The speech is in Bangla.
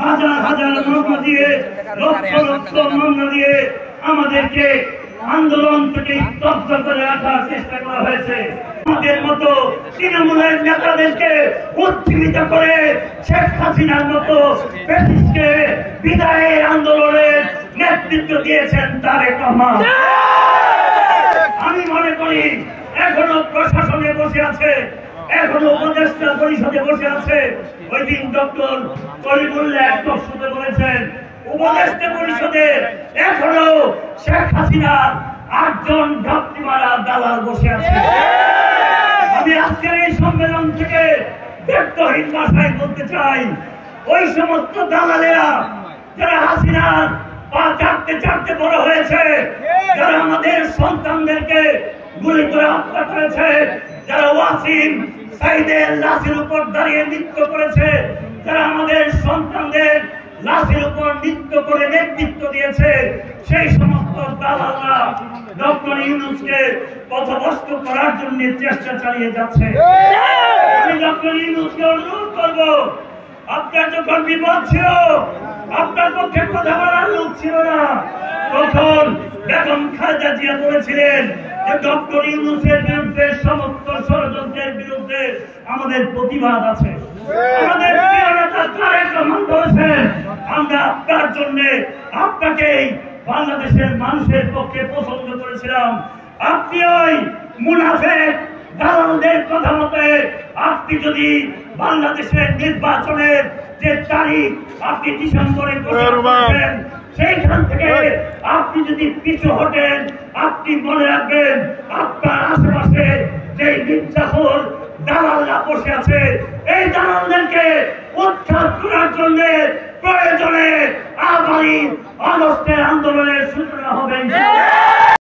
হাজার হাজার মামলা দিয়ে, লক্ষ লক্ষ মামলা দিয়ে আমাদেরকে আন্দোলন থেকে স্তব্ধ করে রাখার চেষ্টা করা হয়েছে। আমাদের মতো তৃণমূলের নেতাদেরকে উজ্জীবিত করে শেখ হাসিনার মতো ব্রিটিশকে বিদায়ের আন্দোলনের নেতৃত্ব দিয়েছেন তারেক রহমান। আমি মনে করি এখনো প্রশাসনে বসে আছে, এখনো উপদেষ্টা পরিষদে বসে আছে। ওই দিন ডক্টর কলিমুল্লাহ এক বক্তব্যে বলেছেন, উপদেষ্টা পরিষদে এখনো শেখ হাসিনার 8 জন ডাক্তি মারা দালাল বসে আছে। আমি আজকের এই সম্মেলন থেকে ব্যক্তহীন ভাষায় বলতে চাই, ওই সমস্ত দালালেরা যারা হাসিনার পা চাটতে চাটতে বড় হয়েছে, যারা আমাদের সন্তানদেরকে গুলি করে হত্যা করেছে, যারা ওয়াসিম সাইদের লাশের উপর দাঁড়িয়ে নৃত্য করেছে, যারা আমাদের সন্তানদের লাশের উপর নৃত্য করে নেতৃত্ব দিয়েছে, সেই সমস্ত দালালরা ডক্টর ইউনূসকে পথভ্রষ্ট করার জন্য চেষ্টা চালিয়ে যাচ্ছে। আমি ডক্টর ইউনূসকে অনুরোধ করব, আপনার যখন বিপদ ছিল, আপনার পক্ষে কথা বলার লোক ছিল না, তখন বেগম খালেদা জিয়া বলেছিলেন যে ডক্টর ইউনূসের বিরুদ্ধে সমস্ত ষড়যন্ত্রের বিরুদ্ধে আমাদের প্রতিবাদ আছে। আমাদের প্রিয় নেতা তারেক রহমান বলেছেন, আমরা আপনার জন্য আপনাকে বাংলাদেশের মানুষের পক্ষে পছন্দ করেছিলাম। আপনি ওই মুনাফেক দালালদের কথা মতে আপনি যদি বাংলাদেশের নির্বাচনের যে তারিখ আপনি ডিসেম্বরে করেছেন, সেইখান থেকে আপনি যদি পিছু হটেন, আপনি মনে রাখবেন আপনার আশেপাশে যে মির্জাফর দালালরা বসে আছে, এই দালালদেরকে উৎখাত করার জন্য প্রয়োজনে আগামী আগস্টের আন্দোলনের সূচনা হবে।